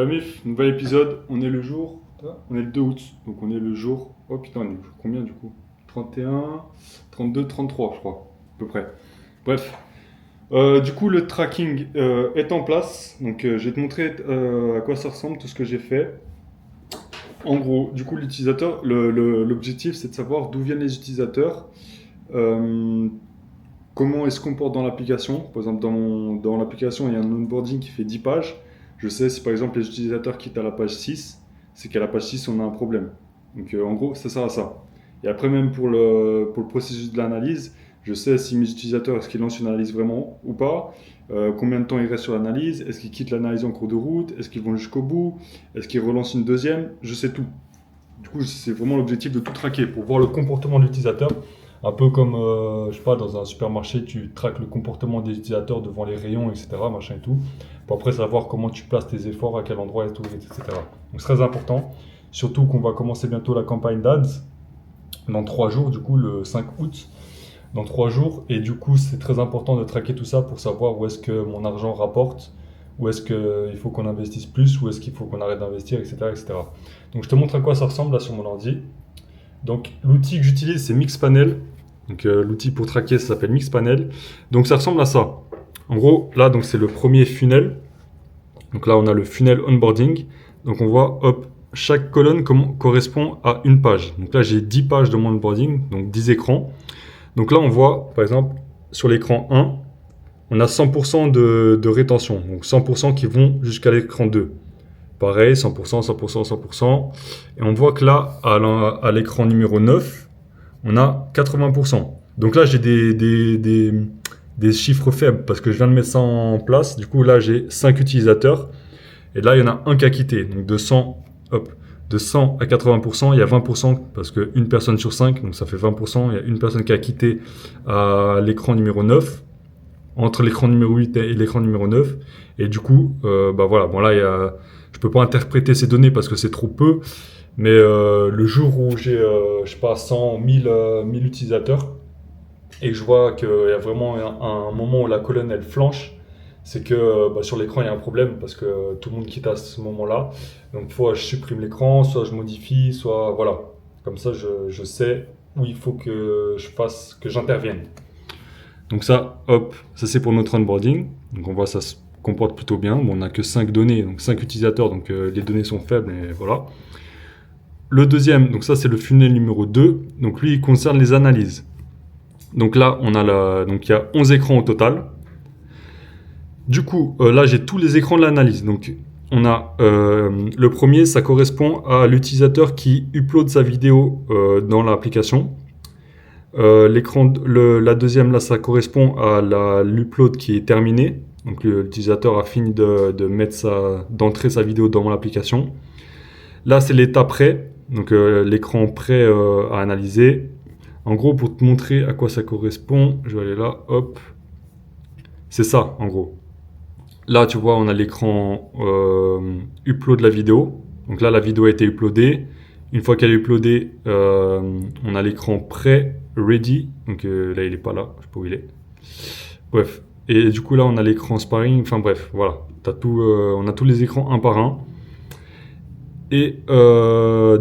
Mif, nouvel épisode, on est le jour, on est le 2 août, donc on est le jour, oh putain, on est combien du coup? 31, 32, 33 je crois, à peu près. Bref, du coup le tracking est en place, donc je vais te montrer à quoi ça ressemble, tout ce que j'ai fait. En gros, du coup l'utilisateur, l'objectif c'est de savoir d'où viennent les utilisateurs, euh, comment ils se comportent dans l'application. Par exemple, dans l'application, il y a un onboarding qui fait 10 pages. Je sais si par exemple les utilisateurs quittent à la page 6, c'est qu'à la page 6, on a un problème. Donc en gros, ça sert à ça. Et après, même pour le processus de l'analyse, je sais si mes utilisateurs, est-ce qu'ils lancent une analyse vraiment ou pas, combien de temps ils restent sur l'analyse, est-ce qu'ils quittent l'analyse en cours de route, est-ce qu'ils vont jusqu'au bout, est-ce qu'ils relancent une deuxième, je sais tout. Du coup, c'est vraiment l'objectif de tout traquer pour voir le comportement de l'utilisateur. Un peu comme, je sais pas, dans un supermarché, tu traques le comportement des utilisateurs devant les rayons, etc., machin et tout. Pour après savoir comment tu places tes efforts, à quel endroit et tout, etc. Donc c'est très important. Surtout qu'on va commencer bientôt la campagne d'Ads dans 3 jours, du coup, le 5 août, dans 3 jours. Et du coup, c'est très important de traquer tout ça pour savoir où est-ce que mon argent rapporte, où est-ce qu'il faut qu'on investisse plus, où est-ce qu'il faut qu'on arrête d'investir, etc., etc. Donc je te montre à quoi ça ressemble là sur mon ordi. Donc l'outil que j'utilise c'est Mixpanel. Donc l'outil pour traquer ça s'appelle Mixpanel. Donc ça ressemble à ça. En gros là donc c'est le premier funnel. Donc là on a le funnel onboarding. Donc on voit hop chaque colonne correspond à une page. Donc là j'ai 10 pages de mon onboarding, donc 10 écrans. Donc là on voit par exemple sur l'écran 1, on a 100% de rétention. Donc 100% qui vont jusqu'à l'écran 2. Pareil, 100%, 100%, 100%. Et on voit que là, à l'écran numéro 9, on a 80%. Donc là, j'ai des chiffres faibles parce que je viens de mettre ça en place. Du coup, là, j'ai 5 utilisateurs. Et là, il y en a un qui a quitté. Donc de 100, hop, de 100 à 80%, il y a 20% parce qu'une personne sur 5, donc ça fait 20%. Il y a une personne qui a quitté à l'écran numéro 9, entre l'écran numéro 8 et l'écran numéro 9. Et du coup, bah voilà, bon là, je peux pas interpréter ces données parce que c'est trop peu. Mais le jour où j'ai, je sais pas, 100, 1000 utilisateurs et que je vois qu'il y a vraiment un moment où la colonne elle flanche, c'est que bah, sur l'écran il y a un problème parce que tout le monde quitte à ce moment-là. Donc soit je supprime l'écran, soit je modifie, soit voilà. Comme ça je sais où il faut que je fasse, que j'intervienne. Donc ça, hop, ça c'est pour notre onboarding. Donc on voit ça se comporte plutôt bien. Bon, on n'a que 5 données, donc 5 utilisateurs, donc les données sont faibles et voilà. Le deuxième, donc ça c'est le funnel numéro 2. Donc lui il concerne les analyses. Donc là donc il y a 11 écrans au total. Du coup, là j'ai tous les écrans de l'analyse. Donc on a le premier, ça correspond à l'utilisateur qui upload sa vidéo dans l'application. La deuxième, là, ça correspond à l'upload qui est terminé. Donc l'utilisateur a fini d'entrer sa vidéo dans l'application. Là, c'est l'état prêt, donc l'écran prêt à analyser. En gros, pour te montrer à quoi ça correspond, je vais aller là, hop. C'est ça, en gros. Là, tu vois, on a l'écran upload la vidéo. Donc là, la vidéo a été uploadée. Une fois qu'elle est uploadée, on a l'écran prêt, ready. Donc là, il n'est pas là, je sais pas où il est. Bref. Et du coup, là, on a l'écran sparring. Enfin bref, voilà. On a tous les écrans un par un. Et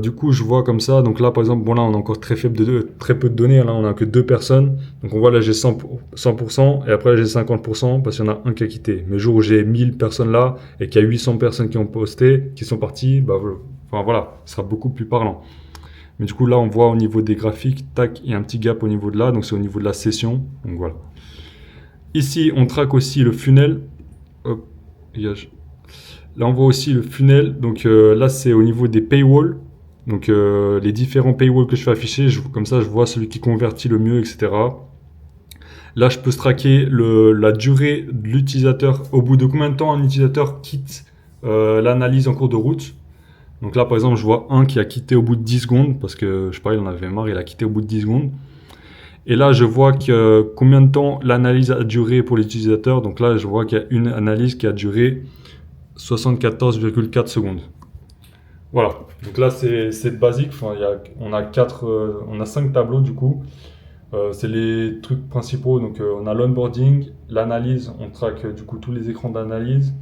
du coup, je vois comme ça. Donc là, par exemple, bon là, on a encore très peu de données. Là, on a que 2 personnes. Donc on voit là, j'ai 100%. Et après, j'ai 50% parce qu'il y en a un qui a quitté. Mais le jour où j'ai 1000 personnes là et qu'il y a 800 personnes qui ont posté, qui sont parties, bah enfin voilà, ce sera beaucoup plus parlant. Mais du coup, là, on voit au niveau des graphiques, tac, il y a un petit gap au niveau de là. Donc c'est au niveau de la session. Donc voilà. Ici, on traque aussi le funnel. Hop, dégage. Là, on voit aussi le funnel. Donc là, c'est au niveau des paywalls. Donc les différents paywalls que je fais afficher, comme ça, je vois celui qui convertit le mieux, etc. Là, je peux traquer la durée de l'utilisateur. Au bout de combien de temps un utilisateur quitte l'analyse en cours de route. Donc là, par exemple, je vois un qui a quitté au bout de 10 secondes parce que, je sais pas, il en avait marre, il a quitté au bout de 10 secondes. Et là, je vois combien de temps l'analyse a duré pour l'utilisateur. Donc là, je vois qu'il y a une analyse qui a duré 74,4 secondes. Voilà. Donc là, c'est basique. Enfin, on a 5 tableaux du coup. C'est les trucs principaux. Donc on a l'onboarding, l'analyse. On traque du coup tous les écrans d'analyse.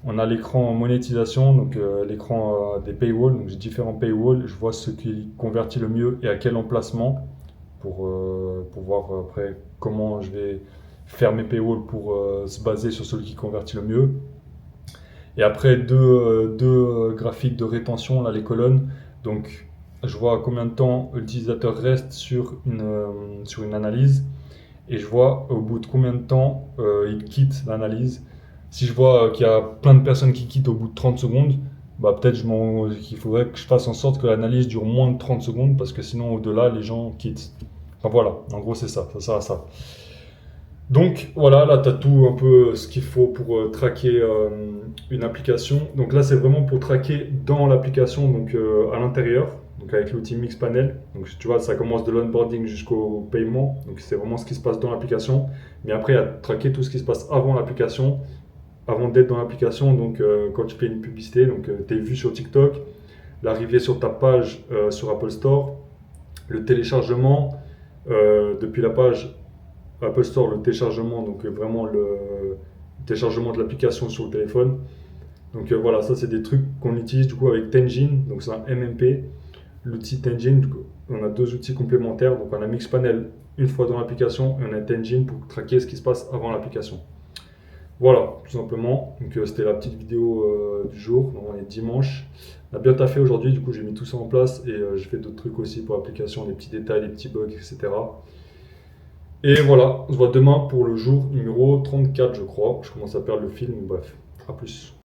On a l'écran monétisation, donc l'écran des paywalls. Donc j'ai différents paywalls. Je vois ce qui convertit le mieux et à quel emplacement pour voir après comment je vais faire mes paywalls pour se baser sur celui qui convertit le mieux. Et après, deux graphiques de rétention, là, les colonnes. Donc, je vois combien de temps l'utilisateur reste sur une analyse. Et je vois au bout de combien de temps il quitte l'analyse. Si je vois qu'il y a plein de personnes qui quittent au bout de 30 secondes, bah peut-être qu'il faudrait que je fasse en sorte que l'analyse dure moins de 30 secondes parce que sinon au-delà les gens quittent. Enfin voilà, en gros c'est ça, ça sert à ça. Donc voilà, là tu as tout un peu ce qu'il faut pour traquer une application. Donc là c'est vraiment pour traquer dans l'application, donc à l'intérieur, donc avec l'outil Mixpanel. Donc tu vois, ça commence de l'onboarding jusqu'au paiement. Donc c'est vraiment ce qui se passe dans l'application. Mais après, il y a traquer tout ce qui se passe avant l'application, avant d'être dans l'application. Donc quand tu fais une publicité, donc tes vues sur TikTok, l'arrivée sur ta page sur Apple Store, le téléchargement depuis la page Apple Store, le téléchargement, donc vraiment le téléchargement de l'application sur le téléphone. Donc voilà, ça c'est des trucs qu'on utilise du coup avec Tengine, donc c'est un MMP. L'outil Tengine, du coup, on a deux outils complémentaires, donc on a Mixpanel une fois dans l'application et on a Tengine pour traquer ce qui se passe avant l'application. Voilà, tout simplement. Donc c'était la petite vidéo du jour, donc on est dimanche. On a bien taffé aujourd'hui, du coup j'ai mis tout ça en place et j'ai fait d'autres trucs aussi pour l'application, des petits détails, des petits bugs, etc. Et voilà, on se voit demain pour le jour numéro 34, je crois. Je commence à perdre le fil, mais bref, à plus.